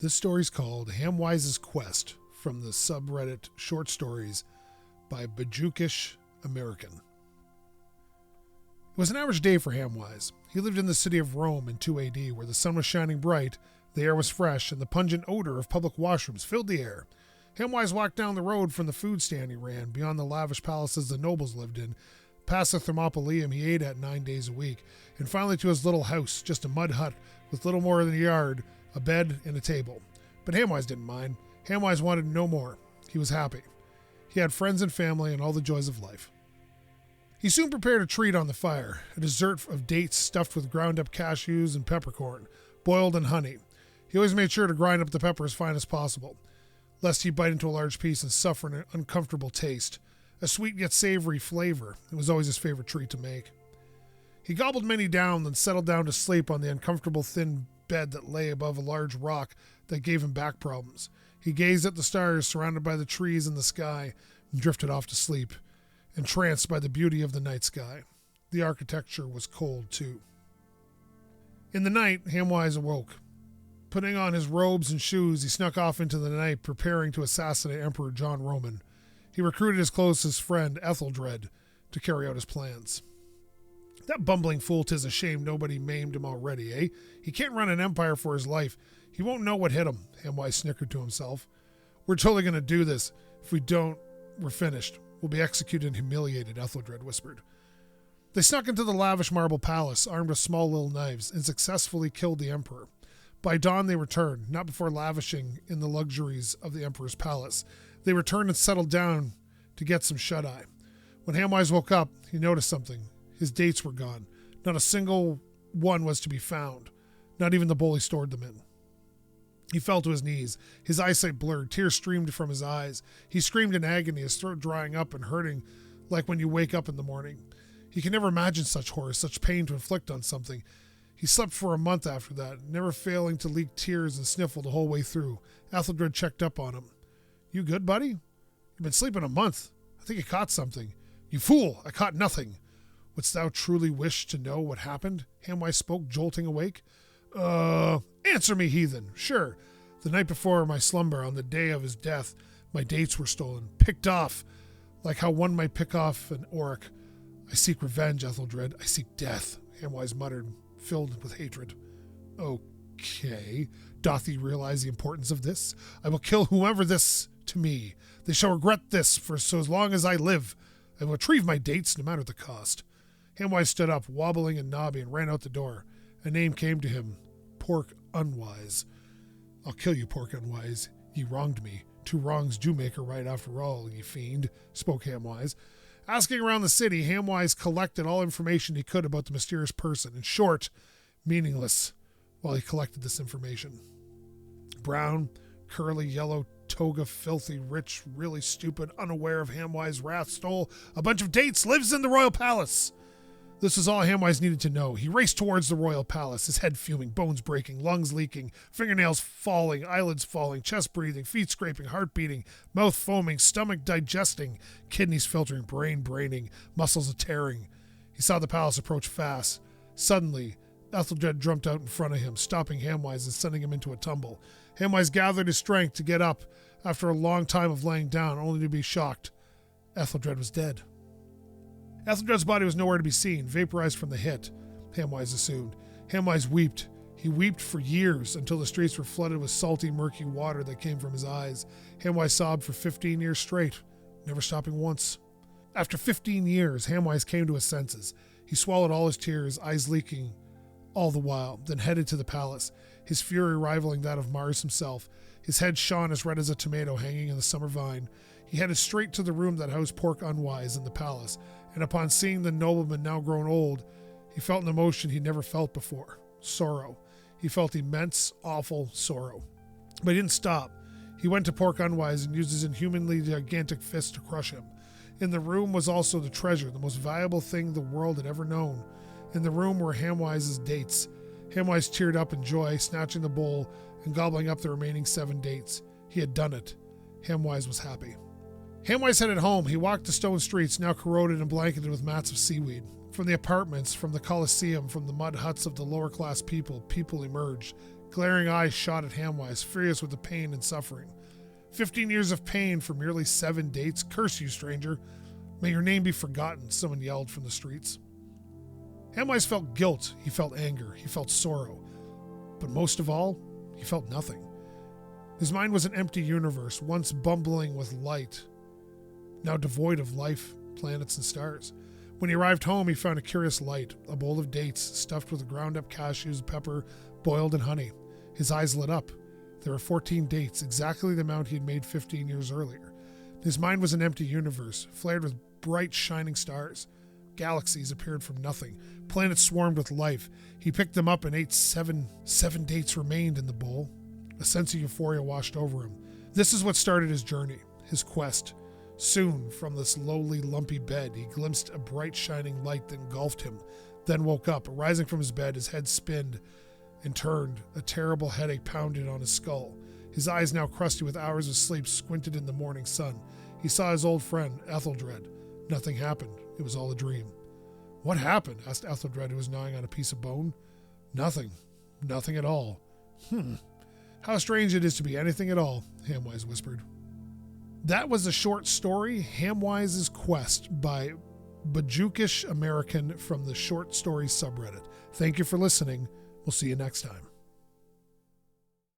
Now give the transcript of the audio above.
This story is called Hamwises Quest from the subreddit Short Stories by Bajukish American. It was an average day for Hamwise. He lived in the city of Rome in 2 AD, where the sun was shining bright, the air was fresh, and the pungent odor of public washrooms filled the air. Hamwise walked down the road from the food stand he ran, beyond the lavish palaces the nobles lived in, past the Thermopylaeum he ate at 9 days a week, and finally to his little house, just a mud hut with little more than a yard, a bed, and a table. But Hamwise didn't mind. Hamwise wanted no more. He was happy. He had friends and family and all the joys of life. He soon prepared a treat on the fire, a dessert of dates stuffed with ground-up cashews and peppercorn, boiled in honey. He always made sure to grind up the pepper as fine as possible, lest he bite into a large piece and suffer an uncomfortable taste. A sweet yet savory flavor. It was always his favorite treat to make. He gobbled many down, then settled down to sleep on the uncomfortable thin bed that lay above a large rock that gave him back problems. He gazed at the stars surrounded by the trees in the sky and drifted off to sleep, entranced by the beauty of the night sky. The architecture was cold, too. In the night, Hamwise awoke. Putting on his robes and shoes, he snuck off into the night, preparing to assassinate Emperor John Roman. He recruited his closest friend, Ethelred, to carry out his plans. That bumbling fool, 'tis a shame nobody maimed him already, eh? He can't run an empire for his life. He won't know what hit him, Hamwise snickered to himself. We're totally going to do this. If we don't, we're finished. We'll be executed and humiliated, Ethelred whispered. They snuck into the lavish marble palace, armed with small little knives, and successfully killed the emperor. By dawn they returned, not before lavishing in the luxuries of the emperor's palace. They returned and settled down to get some shut-eye. When Hamwise woke up, he noticed something. His dates were gone. Not a single one was to be found, not even the bowl he stored them in. He fell to his knees, his eyesight blurred, tears streamed from his eyes. He screamed in agony, his throat drying up and hurting like when you wake up in the morning. He could never imagine such horror, such pain to inflict on something. He slept for a month after that, never failing to leak tears and sniffle the whole way through. Ethelred checked up on him. You good, buddy? You've been sleeping a month. I think you caught something. You fool, I caught nothing. Wouldst thou truly wish to know what happened? Hamwise spoke, jolting awake. Answer me, heathen. Sure, the night before my slumber, on the day of his death, my dates were stolen, picked off, like how one might pick off an orc. I seek revenge, Ethelred. I seek death, Hamwise muttered, filled with hatred. Okay. Doth he realize the importance of this? I will kill whoever this to me. They shall regret this for so long as I live. I will retrieve my dates, no matter the cost. Hamwise stood up, wobbling and knobby, and ran out the door. A name came to him. Pork Unwise. I'll kill you, Pork Unwise. Ye wronged me. 2 wrongs do make a right after all, ye fiend, spoke Hamwise. Asking around the city, Hamwise collected all information he could about the mysterious person. In short, meaningless, while he collected this information. Brown, curly, yellow, toga, filthy, rich, really stupid, unaware of Hamwise's wrath, stole a bunch of dates, lives in the royal palace. This was all Hamwise needed to know. He raced towards the royal palace, his head fuming, bones breaking, lungs leaking, fingernails falling, eyelids falling, chest breathing, feet scraping, heart beating, mouth foaming, stomach digesting, kidneys filtering, brain braining, muscles tearing. He saw the palace approach fast. Suddenly, Ethelred jumped out in front of him, stopping Hamwise and sending him into a tumble. Hamwise gathered his strength to get up after a long time of laying down, only to be shocked. Ethelred was dead. Ethelred's body was nowhere to be seen, vaporized from the hit, Hamwise assumed. Hamwise wept. He wept for years until the streets were flooded with salty, murky water that came from his eyes. Hamwise sobbed for 15 years straight, never stopping once. After 15 years, Hamwise came to his senses. He swallowed all his tears, eyes leaking all the while, then headed to the palace, his fury rivaling that of Mars himself. His head shone as red as a tomato hanging in the summer vine. He headed straight to the room that housed Pork Unwise in the palace, and upon seeing the nobleman now grown old, he felt an emotion he'd never felt before. Sorrow. He felt immense, awful sorrow. But he didn't stop. He went to Pork Unwise and used his inhumanly gigantic fist to crush him. In the room was also the treasure, the most valuable thing the world had ever known. In the room were Hamwise's dates. Hamwise teared up in joy, snatching the bowl and gobbling up the remaining 7 dates. He had done it. Hamwise was happy. Hamwise headed home. He walked the stone streets, now corroded and blanketed with mats of seaweed. From the apartments, from the Colosseum, from the mud huts of the lower-class people, people emerged, Glaring eyes shot at Hamwise, furious with the pain and suffering. 15 years of pain for merely 7 dates. Curse you, stranger. May your name be forgotten, someone yelled from the streets. Hamwise felt guilt, he felt anger, he felt sorrow. But most of all, he felt nothing. His mind was an empty universe, once bubbling with light, now devoid of life, planets, and stars. When he arrived home, he found a curious light, a bowl of dates stuffed with ground-up cashews, pepper, boiled in honey. His eyes lit up. There were 14 dates, exactly the amount he had made 15 years earlier. His mind was an empty universe, flared with bright, shining stars. Galaxies appeared from nothing. Planets swarmed with life. He picked them up and ate 7 dates remained in the bowl. A sense of euphoria washed over him. This is what started his journey, his quest. Soon, from this lowly, lumpy bed, he glimpsed a bright, shining light that engulfed him, then woke up. Rising from his bed, his head spinned and turned. A terrible headache pounded on his skull. His eyes, now crusty with hours of sleep, squinted in the morning sun. He saw his old friend, Ethelred. Nothing happened. It was all a dream. What happened? Asked Ethelred, who was gnawing on a piece of bone. Nothing. Nothing at all. How strange it is to be anything at all, Hamwise whispered. That was a short story, Hamwises Quest, by Bajukish American from the Short Stories subreddit. Thank you for listening. We'll see you next time.